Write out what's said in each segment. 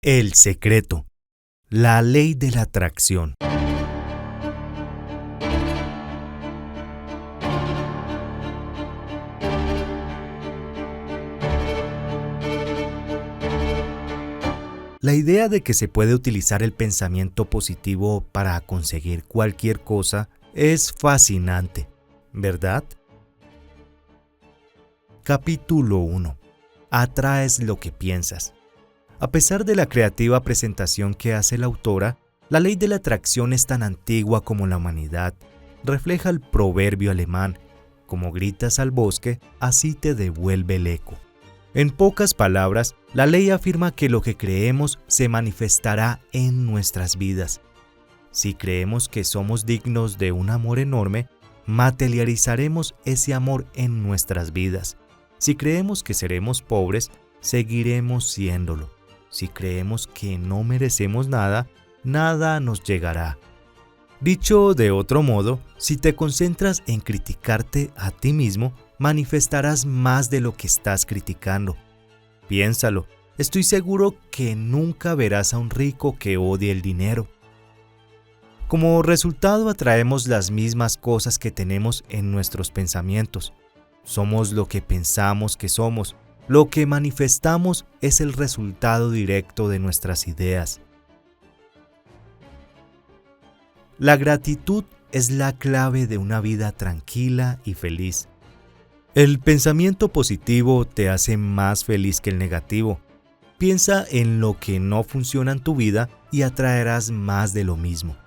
El secreto. La ley de la atracción. La idea de que se puede utilizar el pensamiento positivo para conseguir cualquier cosa es fascinante, ¿verdad? Capítulo 1. Atraes lo que piensas. A pesar de la creativa presentación que hace la autora, la ley de la atracción es tan antigua como la humanidad. Refleja el proverbio alemán: como gritas al bosque, así te devuelve el eco. En pocas palabras, la ley afirma que lo que creemos se manifestará en nuestras vidas. Si creemos que somos dignos de un amor enorme, materializaremos ese amor en nuestras vidas. Si creemos que seremos pobres, seguiremos siéndolo. Si creemos que no merecemos nada, nada nos llegará. Dicho de otro modo, si te concentras en criticarte a ti mismo, manifestarás más de lo que estás criticando. Piénsalo, estoy seguro que nunca verás a un rico que odie el dinero. Como resultado, atraemos las mismas cosas que tenemos en nuestros pensamientos. Somos lo que pensamos que somos. Lo que manifestamos es el resultado directo de nuestras ideas. La gratitud es la clave de una vida tranquila y feliz. El pensamiento positivo te hace más feliz que el negativo. Piensa en lo que no funciona en tu vida y atraerás más de lo mismo.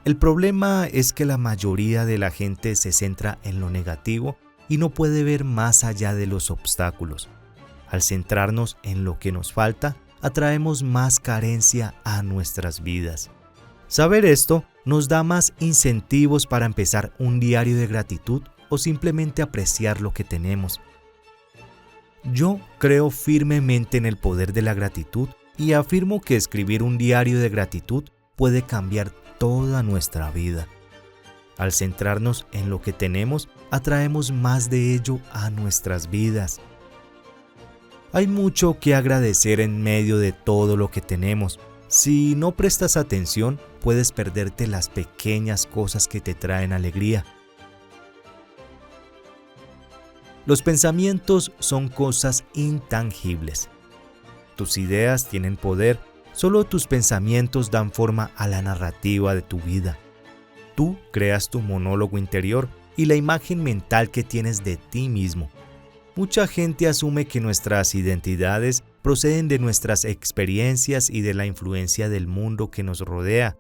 El problema es que la mayoría de la gente se centra en lo negativo y no puede ver más allá de los obstáculos. Al centrarnos en lo que nos falta, atraemos más carencia a nuestras vidas. Saber esto nos da más incentivos para empezar un diario de gratitud o simplemente apreciar lo que tenemos. Yo creo firmemente en el poder de la gratitud y afirmo que escribir un diario de gratitud puede cambiar toda nuestra vida. Al centrarnos en lo que tenemos, atraemos más de ello a nuestras vidas. Hay mucho que agradecer en medio de todo lo que tenemos. Si no prestas atención, puedes perderte las pequeñas cosas que te traen alegría. Los pensamientos son cosas intangibles. Tus ideas tienen poder, solo tus pensamientos dan forma a la narrativa de tu vida. Tú creas tu monólogo interior y la imagen mental que tienes de ti mismo. Mucha gente asume que nuestras identidades proceden de nuestras experiencias y de la influencia del mundo que nos rodea,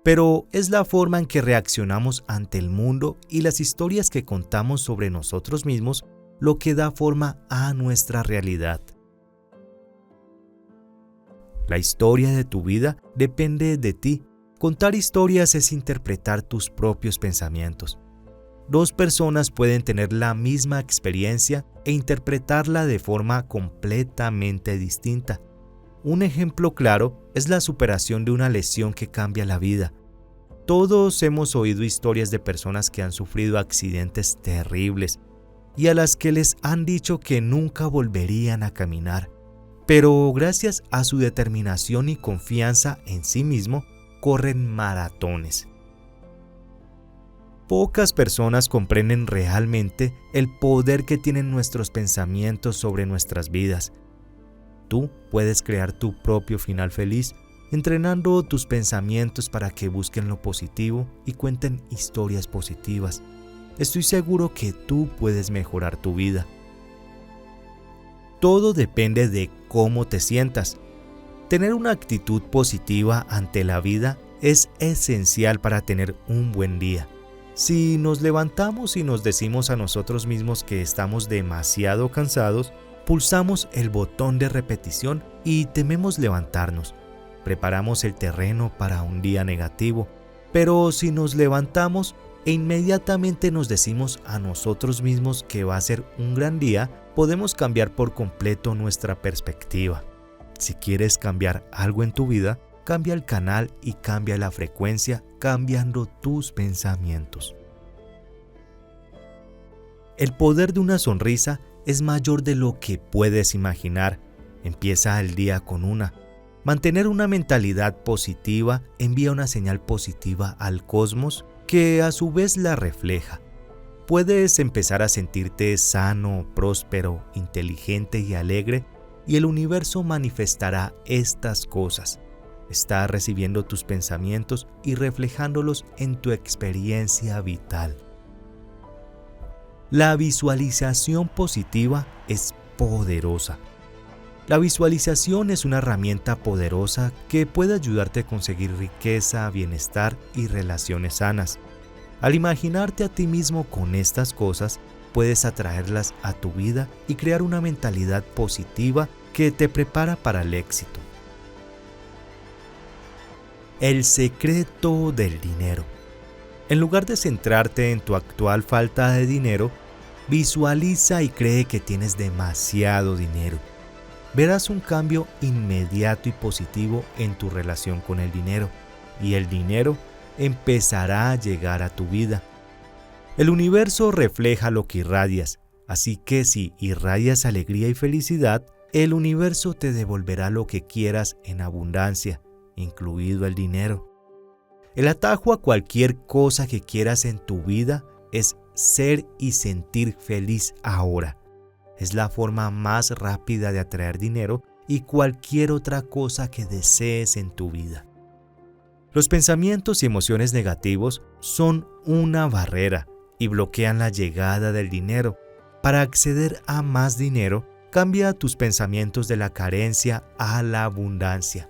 pero es la forma en que reaccionamos ante el mundo y las historias que contamos sobre nosotros mismos lo que da forma a nuestra realidad. La historia de tu vida depende de ti. Contar historias es interpretar tus propios pensamientos. Dos personas pueden tener la misma experiencia e interpretarla de forma completamente distinta. Un ejemplo claro es la superación de una lesión que cambia la vida. Todos hemos oído historias de personas que han sufrido accidentes terribles y a las que les han dicho que nunca volverían a caminar, pero gracias a su determinación y confianza en sí mismo, corren maratones. Pocas personas comprenden realmente el poder que tienen nuestros pensamientos sobre nuestras vidas. Tú puedes crear tu propio final feliz, entrenando tus pensamientos para que busquen lo positivo y cuenten historias positivas. Estoy seguro que tú puedes mejorar tu vida. Todo depende de cómo te sientas. Tener una actitud positiva ante la vida es esencial para tener un buen día. Si nos levantamos y nos decimos a nosotros mismos que estamos demasiado cansados, pulsamos el botón de repetición y tememos levantarnos. Preparamos el terreno para un día negativo, pero si nos levantamos e inmediatamente nos decimos a nosotros mismos que va a ser un gran día, podemos cambiar por completo nuestra perspectiva. Si quieres cambiar algo en tu vida, cambia el canal y cambia la frecuencia cambiando tus pensamientos. El poder de una sonrisa es mayor de lo que puedes imaginar. Empieza el día con una. Mantener una mentalidad positiva envía una señal positiva al cosmos que a su vez la refleja. Puedes empezar a sentirte sano, próspero, inteligente y alegre, y el universo manifestará estas cosas. Está recibiendo tus pensamientos y reflejándolos en tu experiencia vital. La visualización positiva es poderosa. La visualización es una herramienta poderosa que puede ayudarte a conseguir riqueza, bienestar y relaciones sanas. Al imaginarte a ti mismo con estas cosas, puedes atraerlas a tu vida y crear una mentalidad positiva que te prepara para el éxito. El secreto del dinero. En lugar de centrarte en tu actual falta de dinero, visualiza y cree que tienes demasiado dinero. Verás un cambio inmediato y positivo en tu relación con el dinero, y el dinero empezará a llegar a tu vida. El universo refleja lo que irradias, así que si irradias alegría y felicidad, el universo te devolverá lo que quieras en abundancia, incluido el dinero. El atajo a cualquier cosa que quieras en tu vida es ser y sentir feliz ahora. Es la forma más rápida de atraer dinero y cualquier otra cosa que desees en tu vida. Los pensamientos y emociones negativos son una barrera y bloquean la llegada del dinero. Para acceder a más dinero, cambia tus pensamientos de la carencia a la abundancia.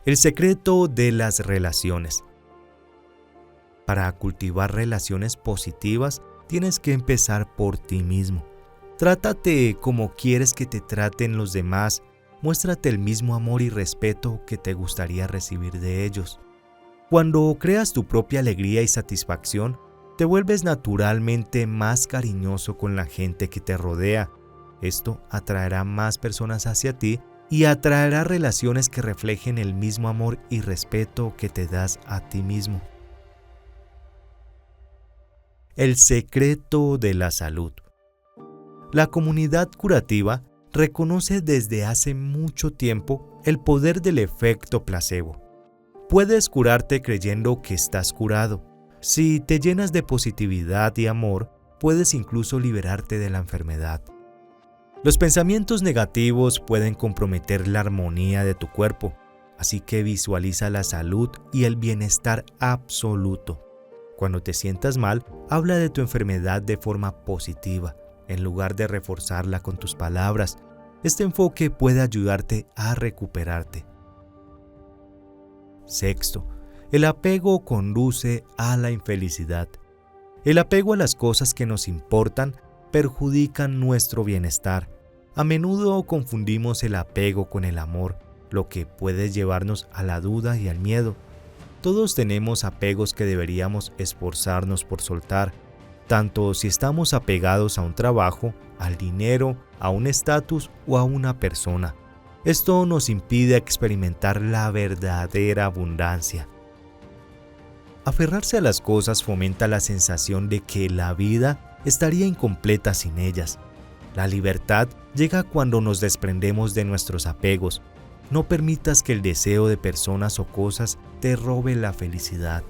El secreto de las relaciones. Para cultivar relaciones positivas, tienes que empezar por ti mismo. Trátate como quieres que te traten los demás. Muéstrate el mismo amor y respeto que te gustaría recibir de ellos. Cuando creas tu propia alegría y satisfacción, te vuelves naturalmente más cariñoso con la gente que te rodea. Esto atraerá más personas hacia ti y atraerá relaciones que reflejen el mismo amor y respeto que te das a ti mismo. El secreto de la salud. La comunidad curativa reconoce desde hace mucho tiempo el poder del efecto placebo. Puedes curarte creyendo que estás curado. Si te llenas de positividad y amor, puedes incluso liberarte de la enfermedad. Los pensamientos negativos pueden comprometer la armonía de tu cuerpo, así que visualiza la salud y el bienestar absoluto. Cuando te sientas mal, habla de tu enfermedad de forma positiva, en lugar de reforzarla con tus palabras. Este enfoque puede ayudarte a recuperarte. Sexto, el apego conduce a la infelicidad. El apego a las cosas que nos importan perjudican nuestro bienestar. A menudo confundimos el apego con el amor, lo que puede llevarnos a la duda y al miedo. Todos tenemos apegos que deberíamos esforzarnos por soltar, tanto si estamos apegados a un trabajo, al dinero, a un estatus o a una persona. Esto nos impide experimentar la verdadera abundancia. Aferrarse a las cosas fomenta la sensación de que la vida estaría incompleta sin ellas. La libertad llega cuando nos desprendemos de nuestros apegos. No permitas que el deseo de personas o cosas te robe la felicidad.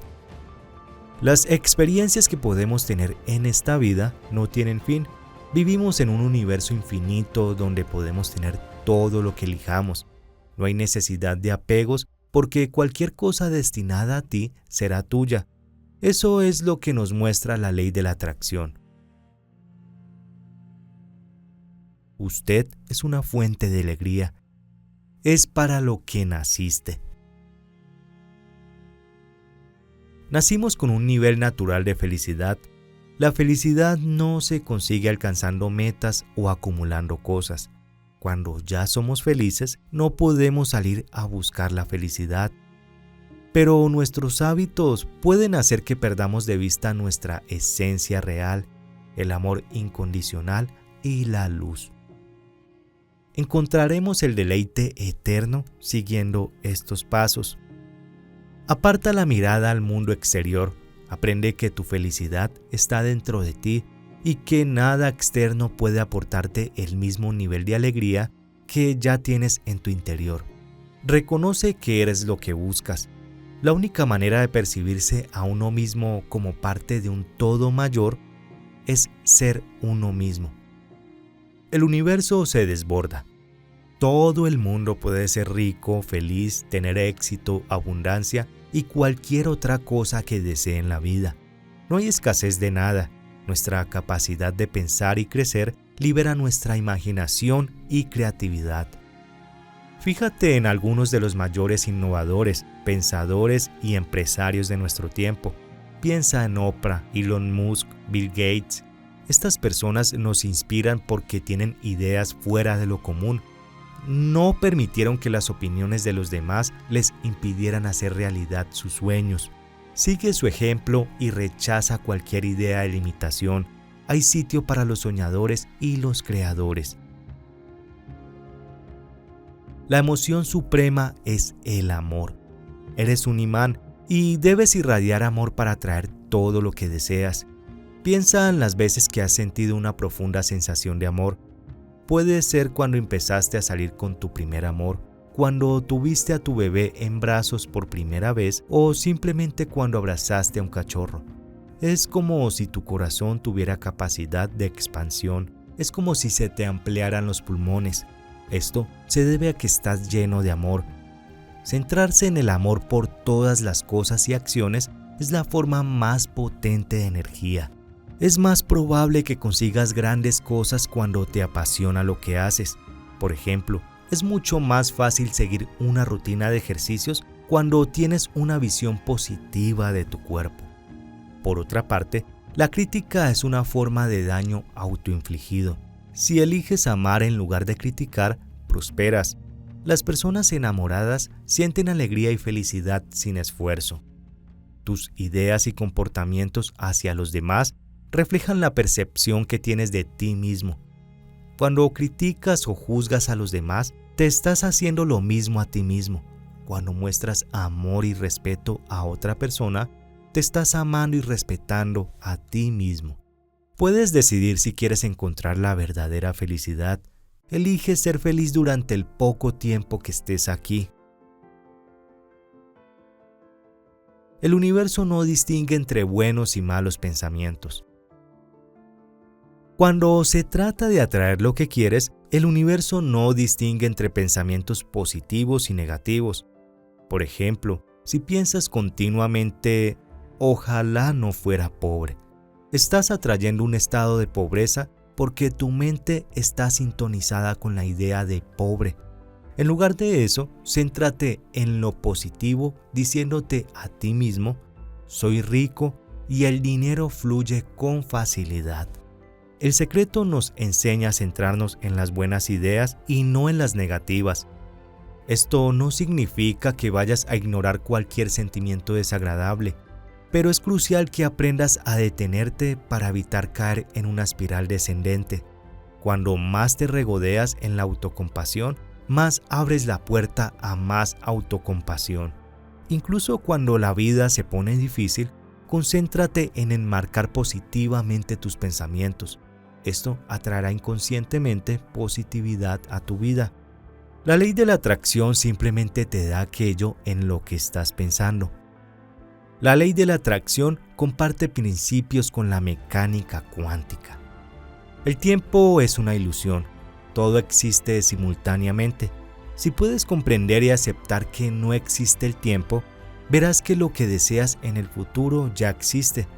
Las experiencias que podemos tener en esta vida no tienen fin. Vivimos en un universo infinito donde podemos tener todo lo que elijamos. No hay necesidad de apegos porque cualquier cosa destinada a ti será tuya. Eso es lo que nos muestra la ley de la atracción. Usted es una fuente de alegría. Es para lo que naciste. Nacimos con un nivel natural de felicidad. La felicidad no se consigue alcanzando metas o acumulando cosas. Cuando ya somos felices, no podemos salir a buscar la felicidad. Pero nuestros hábitos pueden hacer que perdamos de vista nuestra esencia real, el amor incondicional y la luz. Encontraremos el deleite eterno siguiendo estos pasos. Aparta la mirada al mundo exterior, aprende que tu felicidad está dentro de ti y que nada externo puede aportarte el mismo nivel de alegría que ya tienes en tu interior. Reconoce que eres lo que buscas. La única manera de percibirse a uno mismo como parte de un todo mayor es ser uno mismo. El universo se desborda. Todo el mundo puede ser rico, feliz, tener éxito, abundancia y cualquier otra cosa que desee en la vida. No hay escasez de nada. Nuestra capacidad de pensar y crecer libera nuestra imaginación y creatividad. Fíjate en algunos de los mayores innovadores, pensadores y empresarios de nuestro tiempo. Piensa en Oprah, Elon Musk, Bill Gates. Estas personas nos inspiran porque tienen ideas fuera de lo común. No permitieron que las opiniones de los demás les impidieran hacer realidad sus sueños. Sigue su ejemplo y rechaza cualquier idea de limitación. Hay sitio para los soñadores y los creadores. La emoción suprema es el amor. Eres un imán y debes irradiar amor para atraer todo lo que deseas. Piensa en las veces que has sentido una profunda sensación de amor. Puede ser cuando empezaste a salir con tu primer amor, cuando tuviste a tu bebé en brazos por primera vez o simplemente cuando abrazaste a un cachorro. Es como si tu corazón tuviera capacidad de expansión. Es como si se te ampliaran los pulmones. Esto se debe a que estás lleno de amor. Centrarse en el amor por todas las cosas y acciones es la forma más potente de energía. Es más probable que consigas grandes cosas cuando te apasiona lo que haces. Por ejemplo, es mucho más fácil seguir una rutina de ejercicios cuando tienes una visión positiva de tu cuerpo. Por otra parte, la crítica es una forma de daño autoinfligido. Si eliges amar en lugar de criticar, prosperas. Las personas enamoradas sienten alegría y felicidad sin esfuerzo. Tus ideas y comportamientos hacia los demás reflejan la percepción que tienes de ti mismo. Cuando criticas o juzgas a los demás, te estás haciendo lo mismo a ti mismo. Cuando muestras amor y respeto a otra persona, te estás amando y respetando a ti mismo. Puedes decidir si quieres encontrar la verdadera felicidad. Elige ser feliz durante el poco tiempo que estés aquí. El universo no distingue entre buenos y malos pensamientos. Cuando se trata de atraer lo que quieres, el universo no distingue entre pensamientos positivos y negativos. Por ejemplo, si piensas continuamente, ojalá no fuera pobre, estás atrayendo un estado de pobreza porque tu mente está sintonizada con la idea de pobre. En lugar de eso, céntrate en lo positivo diciéndote a ti mismo, soy rico y el dinero fluye con facilidad. El secreto nos enseña a centrarnos en las buenas ideas y no en las negativas. Esto no significa que vayas a ignorar cualquier sentimiento desagradable, pero es crucial que aprendas a detenerte para evitar caer en una espiral descendente. Cuando más te regodeas en la autocompasión, más abres la puerta a más autocompasión. Incluso cuando la vida se pone difícil, concéntrate en enmarcar positivamente tus pensamientos. Esto atraerá inconscientemente positividad a tu vida. La ley de la atracción simplemente te da aquello en lo que estás pensando. La ley de la atracción comparte principios con la mecánica cuántica. El tiempo es una ilusión. Todo existe simultáneamente. Si puedes comprender y aceptar que no existe el tiempo, verás que lo que deseas en el futuro ya existe.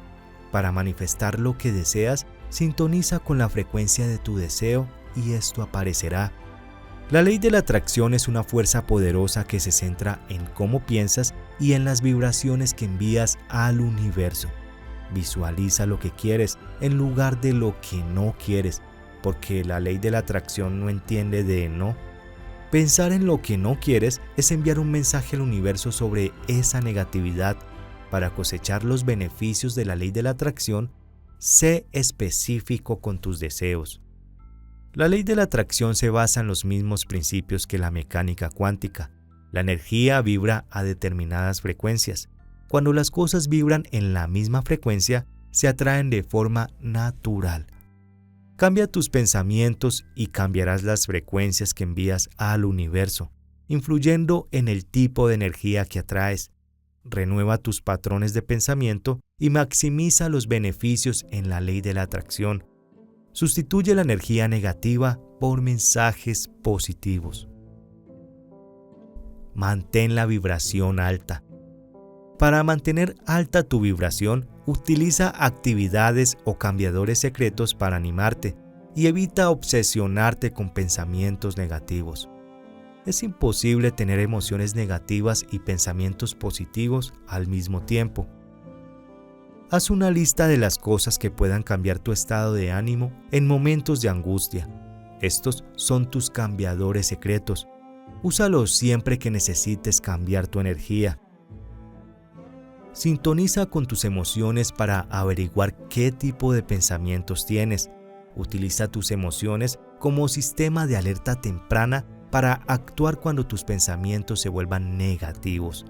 Para manifestar lo que deseas, sintoniza con la frecuencia de tu deseo y esto aparecerá. La ley de la atracción es una fuerza poderosa que se centra en cómo piensas y en las vibraciones que envías al universo. Visualiza lo que quieres en lugar de lo que no quieres, porque la ley de la atracción no entiende de no. Pensar en lo que no quieres es enviar un mensaje al universo sobre esa negatividad. Para cosechar los beneficios de la ley de la atracción, sé específico con tus deseos. La ley de la atracción se basa en los mismos principios que la mecánica cuántica. La energía vibra a determinadas frecuencias. Cuando las cosas vibran en la misma frecuencia, se atraen de forma natural. Cambia tus pensamientos y cambiarás las frecuencias que envías al universo. influyendo en el tipo de energía que atraes. Renueva tus patrones de pensamiento y maximiza los beneficios en la ley de la atracción. Sustituye la energía negativa por mensajes positivos. Mantén la vibración alta. Para mantener alta tu vibración, utiliza actividades o cambiadores secretos para animarte y evita obsesionarte con pensamientos negativos. Es imposible tener emociones negativas y pensamientos positivos al mismo tiempo. Haz una lista de las cosas que puedan cambiar tu estado de ánimo en momentos de angustia. Estos son tus cambiadores secretos. Úsalos siempre que necesites cambiar tu energía. Sintoniza con tus emociones para averiguar qué tipo de pensamientos tienes. Utiliza tus emociones como sistema de alerta temprana para actuar cuando tus pensamientos se vuelvan negativos.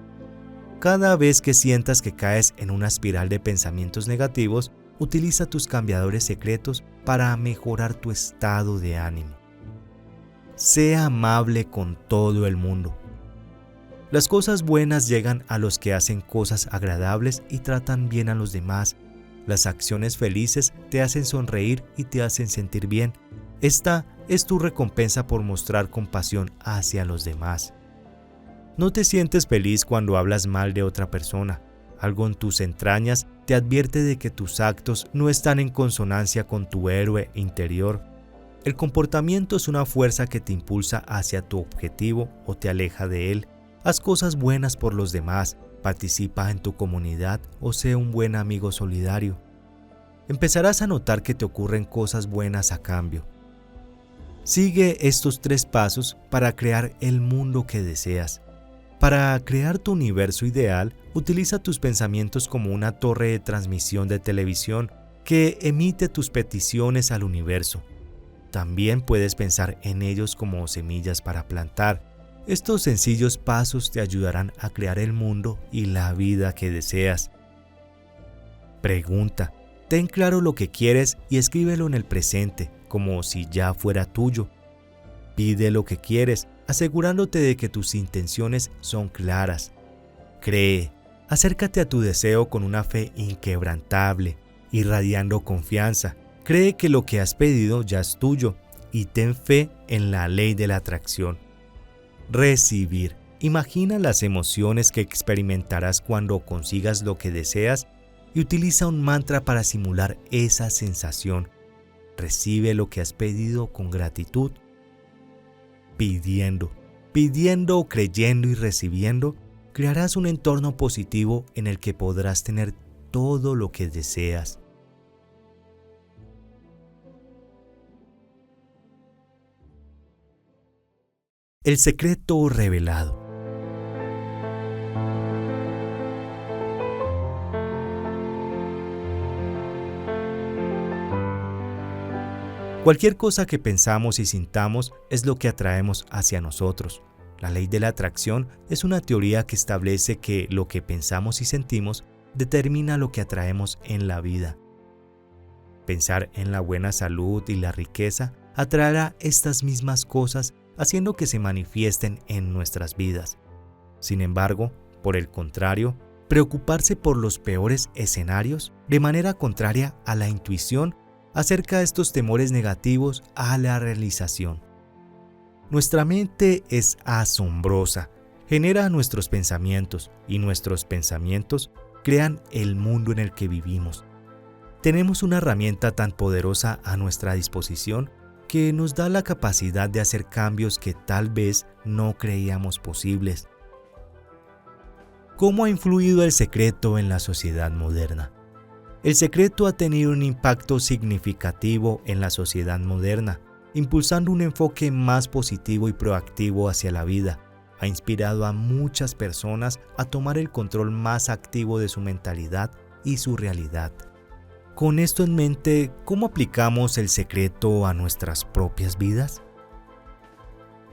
Cada vez que sientas que caes en una espiral de pensamientos negativos, utiliza tus cambiadores secretos para mejorar tu estado de ánimo. Sea amable con todo el mundo. Las cosas buenas llegan a los que hacen cosas agradables y tratan bien a los demás. Las acciones felices te hacen sonreír y te hacen sentir bien. Esta es tu recompensa por mostrar compasión hacia los demás. No te sientes feliz cuando hablas mal de otra persona. Algo en tus entrañas te advierte de que tus actos no están en consonancia con tu héroe interior. El comportamiento es una fuerza que te impulsa hacia tu objetivo o te aleja de él. Haz cosas buenas por los demás, participa en tu comunidad o sé un buen amigo solidario. Empezarás a notar que te ocurren cosas buenas a cambio. Sigue estos 3 pasos para crear el mundo que deseas. Para crear tu universo ideal, utiliza tus pensamientos como una torre de transmisión de televisión que emite tus peticiones al universo. También puedes pensar en ellos como semillas para plantar. Estos sencillos pasos te ayudarán a crear el mundo y la vida que deseas. Pregunta. Ten claro lo que quieres y escríbelo en el presente, como si ya fuera tuyo. Pide lo que quieres, asegurándote de que tus intenciones son claras. Cree. Acércate a tu deseo con una fe inquebrantable, irradiando confianza. Cree que lo que has pedido ya es tuyo y ten fe en la ley de la atracción. Recibir. Imagina las emociones que experimentarás cuando consigas lo que deseas y utiliza un mantra para simular esa sensación. Recibe lo que has pedido con gratitud. Pidiendo, creyendo y recibiendo, crearás un entorno positivo en el que podrás tener todo lo que deseas. El secreto revelado. Cualquier cosa que pensamos y sintamos es lo que atraemos hacia nosotros. La ley de la atracción es una teoría que establece que lo que pensamos y sentimos determina lo que atraemos en la vida. Pensar en la buena salud y la riqueza atraerá estas mismas cosas, haciendo que se manifiesten en nuestras vidas. Sin embargo, por el contrario, preocuparse por los peores escenarios, de manera contraria a la intuición, acerca estos temores negativos a la realización. Nuestra mente es asombrosa, genera nuestros pensamientos y nuestros pensamientos crean el mundo en el que vivimos. Tenemos una herramienta tan poderosa a nuestra disposición que nos da la capacidad de hacer cambios que tal vez no creíamos posibles. ¿Cómo ha influido el secreto en la sociedad moderna? El secreto ha tenido un impacto significativo en la sociedad moderna, impulsando un enfoque más positivo y proactivo hacia la vida. Ha inspirado a muchas personas a tomar el control más activo de su mentalidad y su realidad. Con esto en mente, ¿cómo aplicamos el secreto a nuestras propias vidas?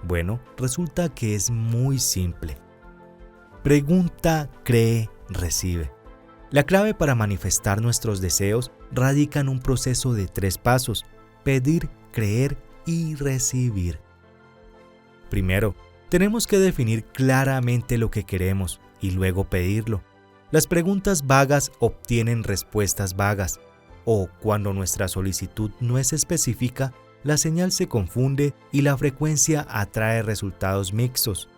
Bueno, resulta que es muy simple. Pregunta, cree, recibe. La clave para manifestar nuestros deseos radica en un proceso de 3 pasos: pedir, creer y recibir. Primero, Tenemos que definir claramente lo que queremos y luego pedirlo. Las preguntas vagas obtienen respuestas vagas, o cuando nuestra solicitud no es específica, la señal se confunde y la frecuencia atrae resultados mixtos.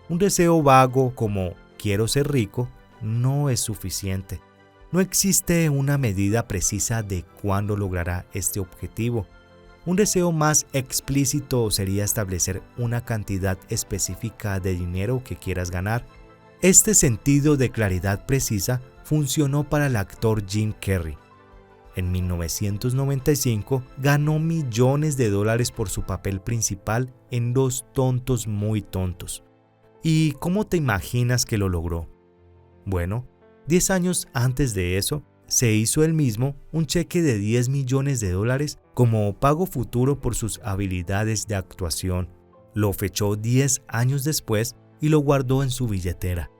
Un deseo vago como quiero ser rico no es suficiente. No existe una medida precisa de cuándo logrará este objetivo. Un deseo más explícito sería establecer una cantidad específica de dinero que quieras ganar. Este sentido de claridad precisa funcionó para el actor Jim Carrey. En 1995 ganó millones de dólares por su papel principal en Dos tontos muy tontos. ¿Y cómo te imaginas que lo logró? Bueno, 10 años antes de eso, se hizo él mismo un cheque de 10 millones de dólares como pago futuro por sus habilidades de actuación. Lo fechó 10 años después y lo guardó en su billetera.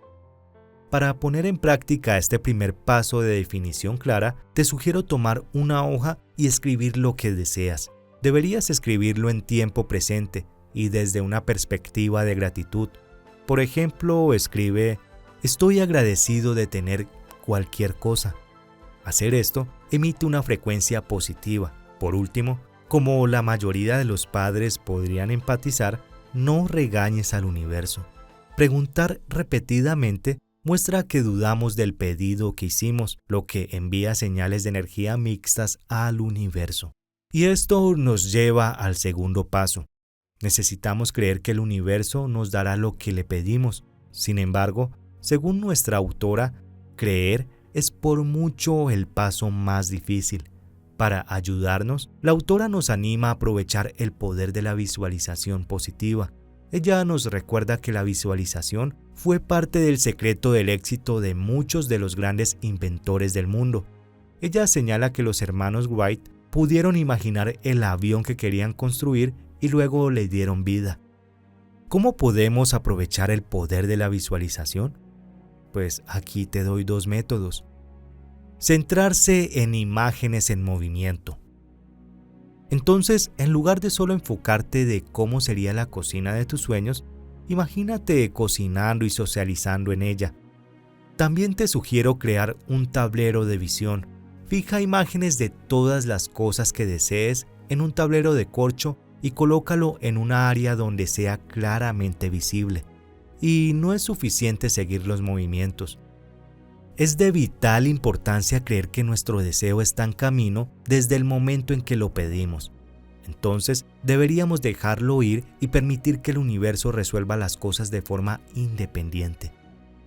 Para poner en práctica este primer paso de definición clara, te sugiero tomar una hoja y escribir lo que deseas. Deberías escribirlo en tiempo presente y desde una perspectiva de gratitud. Por ejemplo, escribe: estoy agradecido de tener cualquier cosa. Hacer esto emite una frecuencia positiva. Por último, como la mayoría de los padres podrían empatizar, no regañes al universo. Preguntar repetidamente muestra que dudamos del pedido que hicimos, lo que envía señales de energía mixtas al universo. Y esto nos lleva al segundo paso. Necesitamos creer que el universo nos dará lo que le pedimos. Sin embargo, según nuestra autora, creer es por mucho el paso más difícil. Para ayudarnos, la autora nos anima a aprovechar el poder de la visualización positiva. Ella nos recuerda que la visualización fue parte del secreto del éxito de muchos de los grandes inventores del mundo. Ella señala que los hermanos Wright pudieron imaginar el avión que querían construir y luego le dieron vida. ¿Cómo podemos aprovechar el poder de la visualización? Pues aquí te doy 2 métodos. Centrarse en imágenes en movimiento. Entonces, en lugar de solo enfocarte de cómo sería la cocina de tus sueños, imagínate cocinando y socializando en ella. También te sugiero crear un tablero de visión. Fija imágenes de todas las cosas que desees en un tablero de corcho y colócalo en una área donde sea claramente visible. Y no es suficiente seguir los movimientos. Es de vital importancia creer que nuestro deseo está en camino desde el momento en que lo pedimos. Entonces, deberíamos dejarlo ir y permitir que el universo resuelva las cosas de forma independiente.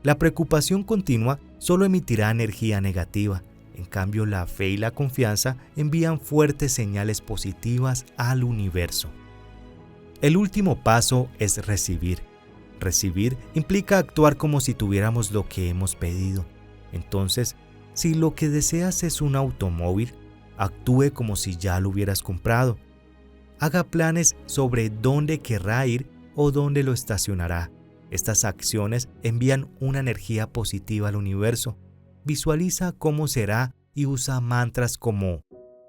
La preocupación continua solo emitirá energía negativa. En cambio, la fe y la confianza envían fuertes señales positivas al universo. El último paso es recibir. Recibir implica actuar como si tuviéramos lo que hemos pedido. Entonces, si lo que deseas es un automóvil, actúe como si ya lo hubieras comprado. Haga planes sobre dónde querrá ir o dónde lo estacionará. Estas acciones envían una energía positiva al universo. Visualiza cómo será y usa mantras como: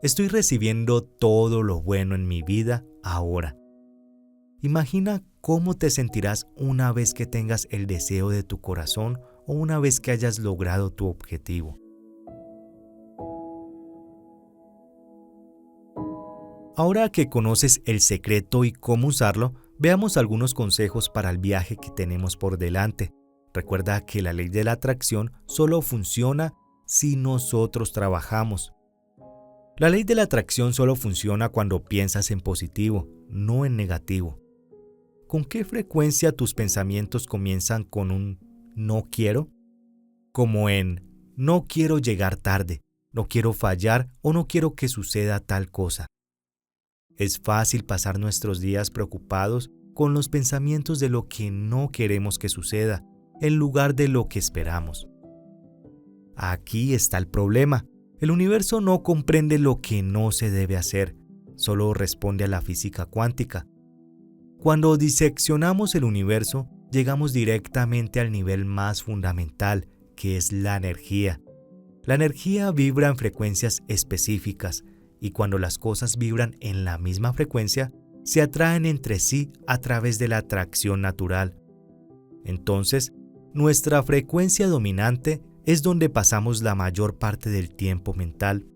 estoy recibiendo todo lo bueno en mi vida ahora. Imagina cómo te sentirás una vez que tengas el deseo de tu corazón o una vez que hayas logrado tu objetivo. Ahora que conoces el secreto y cómo usarlo, veamos algunos consejos para el viaje que tenemos por delante. Recuerda que la ley de la atracción solo funciona si nosotros trabajamos. La ley de la atracción solo funciona cuando piensas en positivo, no en negativo. ¿Con qué frecuencia tus pensamientos comienzan con un no quiero? Como en no quiero llegar tarde, no quiero fallar o no quiero que suceda tal cosa. Es fácil pasar nuestros días preocupados con los pensamientos de lo que no queremos que suceda, en lugar de lo que esperamos. Aquí está el problema. El universo no comprende lo que no se debe hacer, solo responde a la física cuántica. Cuando diseccionamos el universo, llegamos directamente al nivel más fundamental, que es la energía. La energía vibra en frecuencias específicas, y cuando las cosas vibran en la misma frecuencia, se atraen entre sí a través de la atracción natural. Entonces, nuestra frecuencia dominante es donde pasamos la mayor parte del tiempo mental.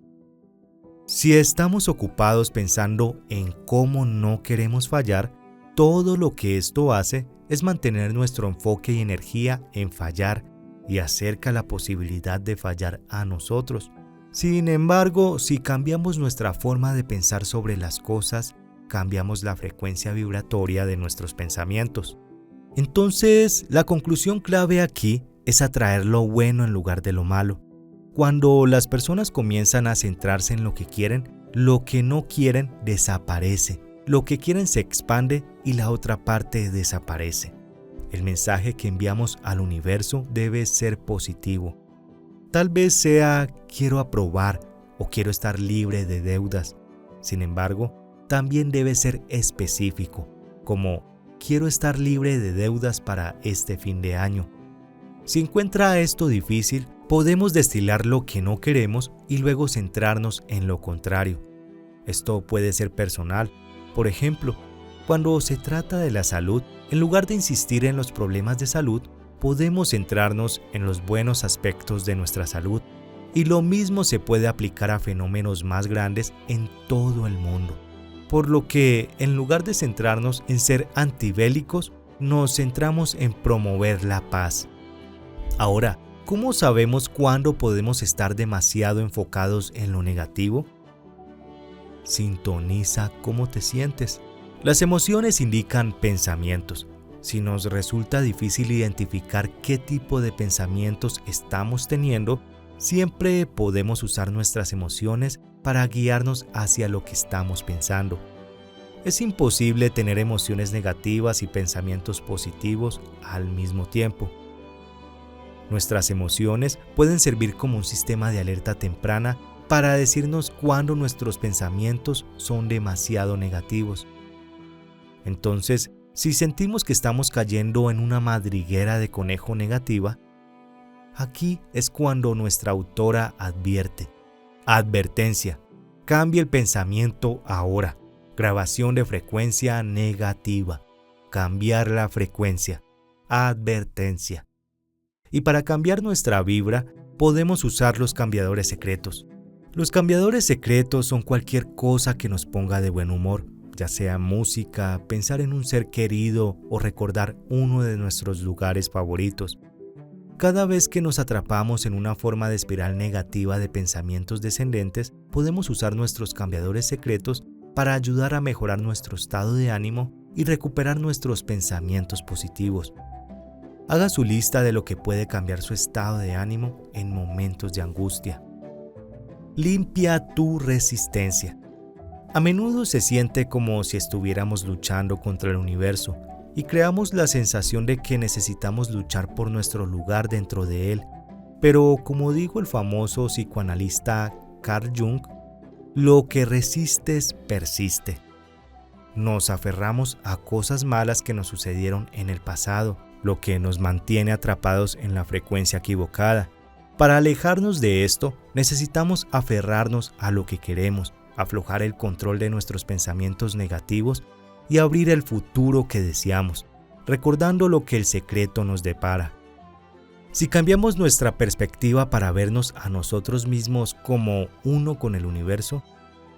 Si estamos ocupados pensando en cómo no queremos fallar, todo lo que esto hace es mantener nuestro enfoque y energía en fallar y acerca la posibilidad de fallar a nosotros. Sin embargo, si cambiamos nuestra forma de pensar sobre las cosas, cambiamos la frecuencia vibratoria de nuestros pensamientos. Entonces, la conclusión clave aquí es atraer lo bueno en lugar de lo malo. Cuando las personas comienzan a centrarse en lo que no quieren desaparece. Lo que quieren se expande y la otra parte desaparece. El mensaje que enviamos al universo debe ser positivo. Tal vez sea quiero aprobar o quiero estar libre de deudas. Sin embargo, también debe ser específico, como quiero estar libre de deudas para este fin de año. Si encuentra esto difícil, podemos destilar lo que no queremos y luego centrarnos en lo contrario. Esto puede ser personal. Por ejemplo, cuando se trata de la salud, en lugar de insistir en los problemas de salud, podemos centrarnos en los buenos aspectos de nuestra salud. Y lo mismo se puede aplicar a fenómenos más grandes en todo el mundo. Por lo que, en lugar de centrarnos en ser antibélicos, nos centramos en promover la paz. Ahora, ¿cómo sabemos cuándo podemos estar demasiado enfocados en lo negativo? Sintoniza cómo te sientes. Las emociones indican pensamientos. Si nos resulta difícil identificar qué tipo de pensamientos estamos teniendo, siempre podemos usar nuestras emociones para guiarnos hacia lo que estamos pensando. Es imposible tener emociones negativas y pensamientos positivos al mismo tiempo. Nuestras emociones pueden servir como un sistema de alerta temprana para decirnos cuándo nuestros pensamientos son demasiado negativos. Entonces, si sentimos que estamos cayendo en una madriguera de conejo negativa, aquí es cuando nuestra autora advierte. Advertencia: cambie el pensamiento ahora. Grabación de frecuencia negativa. Cambiar la frecuencia. Advertencia. Y para cambiar nuestra vibra, podemos usar los cambiadores secretos. Los cambiadores secretos son cualquier cosa que nos ponga de buen humor, ya sea música, pensar en un ser querido o recordar uno de nuestros lugares favoritos. Cada vez que nos atrapamos en una forma de espiral negativa de pensamientos descendentes, podemos usar nuestros cambiadores secretos para ayudar a mejorar nuestro estado de ánimo y recuperar nuestros pensamientos positivos. Haga su lista de lo que puede cambiar su estado de ánimo en momentos de angustia. Limpia tu resistencia. A menudo se siente como si estuviéramos luchando contra el universo y creamos la sensación de que necesitamos luchar por nuestro lugar dentro de él. Pero como dijo el famoso psicoanalista Carl Jung, lo que resistes persiste. Nos aferramos a cosas malas que nos sucedieron en el pasado, lo que nos mantiene atrapados en la frecuencia equivocada. Para alejarnos de esto, necesitamos aferrarnos a lo que queremos, aflojar el control de nuestros pensamientos negativos y abrir el futuro que deseamos, recordando lo que el secreto nos depara. Si cambiamos nuestra perspectiva para vernos a nosotros mismos como uno con el universo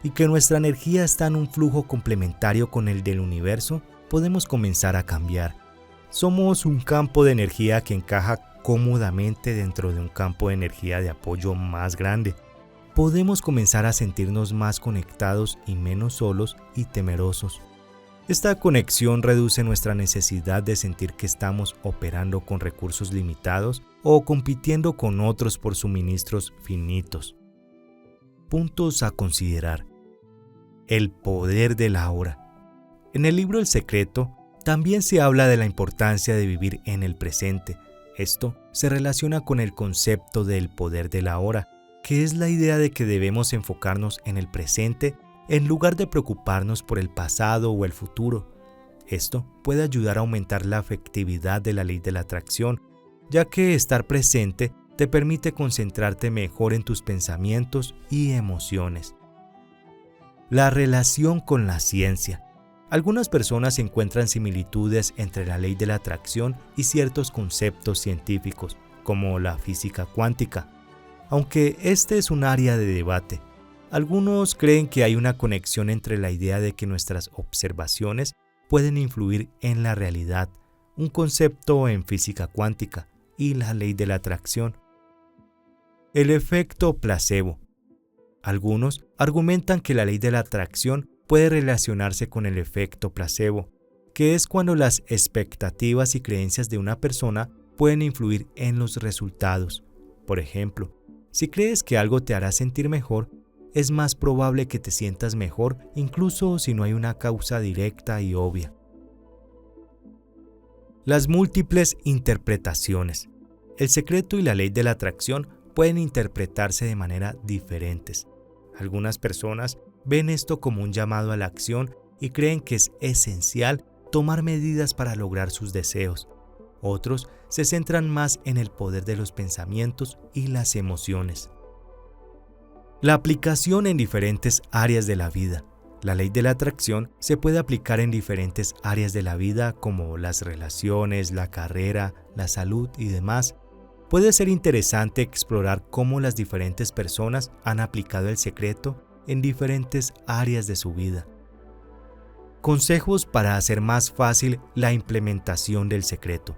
y que nuestra energía está en un flujo complementario con el del universo, podemos comenzar a cambiar. Somos un campo de energía que encaja cómodamente dentro de un campo de energía de apoyo más grande. Podemos comenzar a sentirnos más conectados y menos solos y temerosos. Esta conexión reduce nuestra necesidad de sentir que estamos operando con recursos limitados o compitiendo con otros por suministros finitos. Puntos a considerar. El poder de la hora. En el libro El Secreto, también se habla de la importancia de vivir en el presente. Esto se relaciona con el concepto del poder de la hora, que es la idea de que debemos enfocarnos en el presente en lugar de preocuparnos por el pasado o el futuro. Esto puede ayudar a aumentar la efectividad de la ley de la atracción, ya que estar presente te permite concentrarte mejor en tus pensamientos y emociones. La relación con la ciencia. Algunas personas encuentran similitudes entre la ley de la atracción y ciertos conceptos científicos, como la física cuántica, aunque este es un área de debate. Algunos creen que hay una conexión entre la idea de que nuestras observaciones pueden influir en la realidad, un concepto en física cuántica, y la ley de la atracción. El efecto placebo. Algunos argumentan que la ley de la atracción puede relacionarse con el efecto placebo, que es cuando las expectativas y creencias de una persona pueden influir en los resultados. Por ejemplo, si crees que algo te hará sentir mejor, es más probable que te sientas mejor incluso si no hay una causa directa y obvia. Las múltiples interpretaciones. El secreto y la ley de la atracción pueden interpretarse de manera diferentes. Algunas personas ven esto como un llamado a la acción y creen que es esencial tomar medidas para lograr sus deseos. Otros se centran más en el poder de los pensamientos y las emociones. La aplicación en diferentes áreas de la vida. La ley de la atracción se puede aplicar en diferentes áreas de la vida como las relaciones, la carrera, la salud y demás. Puede ser interesante explorar cómo las diferentes personas han aplicado el secreto en diferentes áreas de su vida. Consejos para hacer más fácil la implementación del secreto.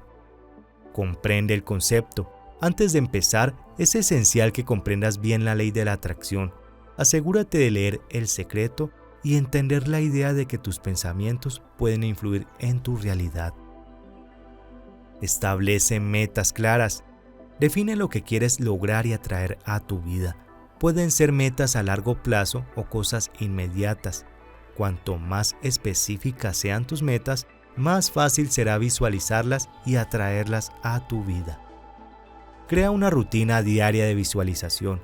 Comprende el concepto. Antes de empezar, es esencial que comprendas bien la ley de la atracción. Asegúrate de leer El Secreto y entender la idea de que tus pensamientos pueden influir en tu realidad. Establece metas claras. Define lo que quieres lograr y atraer a tu vida. Pueden ser metas a largo plazo o cosas inmediatas. Cuanto más específicas sean tus metas, más fácil será visualizarlas y atraerlas a tu vida. Crea una rutina diaria de visualización.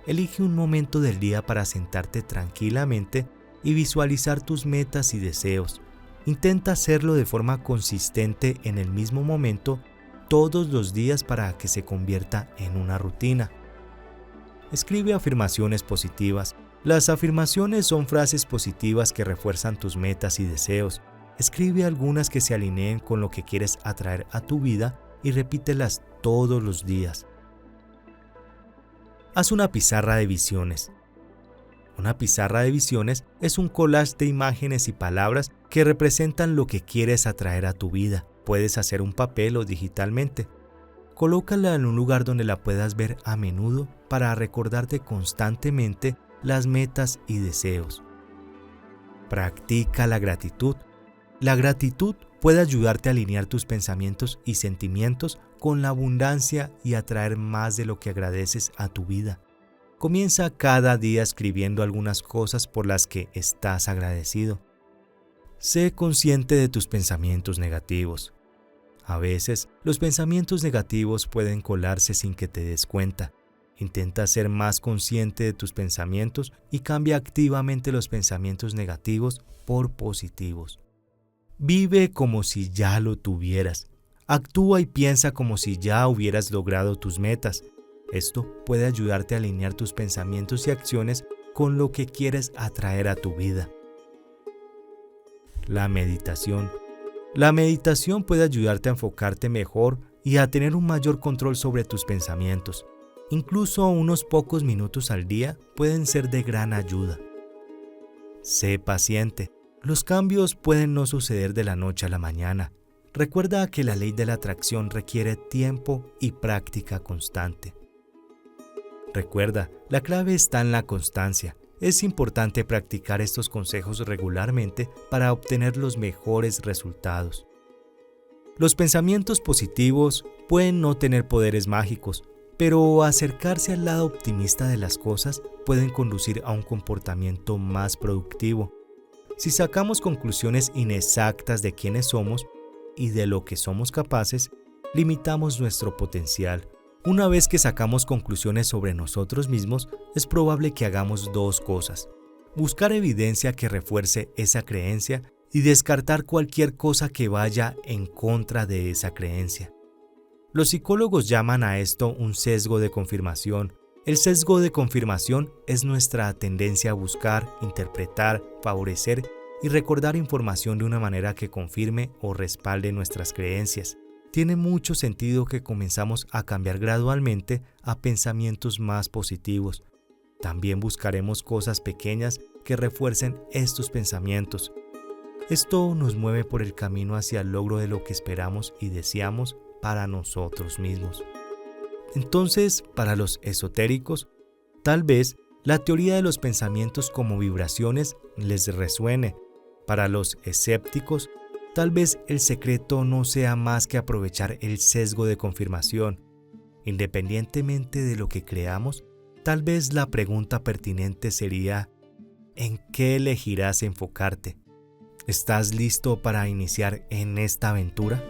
Elige un momento del día para sentarte tranquilamente y visualizar tus metas y deseos. Intenta hacerlo de forma consistente en el mismo momento todos los días para que se convierta en una rutina. Escribe afirmaciones positivas. Las afirmaciones son frases positivas que refuerzan tus metas y deseos. Escribe algunas que se alineen con lo que quieres atraer a tu vida y repítelas todos los días. Haz una pizarra de visiones. Una pizarra de visiones es un collage de imágenes y palabras que representan lo que quieres atraer a tu vida. Puedes hacer un papel o digitalmente. Colócala en un lugar donde la puedas ver a menudo para recordarte constantemente las metas y deseos. Practica la gratitud. La gratitud puede ayudarte a alinear tus pensamientos y sentimientos con la abundancia y atraer más de lo que agradeces a tu vida. Comienza cada día escribiendo algunas cosas por las que estás agradecido. Sé consciente de tus pensamientos negativos. A veces, los pensamientos negativos pueden colarse sin que te des cuenta. Intenta ser más consciente de tus pensamientos y cambia activamente los pensamientos negativos por positivos. Vive como si ya lo tuvieras. Actúa y piensa como si ya hubieras logrado tus metas. Esto puede ayudarte a alinear tus pensamientos y acciones con lo que quieres atraer a tu vida. La meditación. La meditación puede ayudarte a enfocarte mejor y a tener un mayor control sobre tus pensamientos. Incluso unos pocos minutos al día pueden ser de gran ayuda. Sé paciente. Los cambios pueden no suceder de la noche a la mañana. Recuerda que la ley de la atracción requiere tiempo y práctica constante. Recuerda, la clave está en la constancia. Es importante practicar estos consejos regularmente para obtener los mejores resultados. Los pensamientos positivos pueden no tener poderes mágicos, pero acercarse al lado optimista de las cosas pueden conducir a un comportamiento más productivo. Si sacamos conclusiones inexactas de quiénes somos y de lo que somos capaces, limitamos nuestro potencial. Una vez que sacamos conclusiones sobre nosotros mismos, es probable que hagamos dos cosas: buscar evidencia que refuerce esa creencia y descartar cualquier cosa que vaya en contra de esa creencia. Los psicólogos llaman a esto un sesgo de confirmación. El sesgo de confirmación es nuestra tendencia a buscar, interpretar, favorecer y recordar información de una manera que confirme o respalde nuestras creencias. Tiene mucho sentido que comenzamos a cambiar gradualmente a pensamientos más positivos. También buscaremos cosas pequeñas que refuercen estos pensamientos. Esto nos mueve por el camino hacia el logro de lo que esperamos y deseamos para nosotros mismos. Entonces, para los esotéricos, tal vez la teoría de los pensamientos como vibraciones les resuene. Para los escépticos, tal vez el secreto no sea más que aprovechar el sesgo de confirmación. Independientemente de lo que creamos, tal vez la pregunta pertinente sería: ¿en qué elegirás enfocarte? ¿Estás listo para iniciar en esta aventura?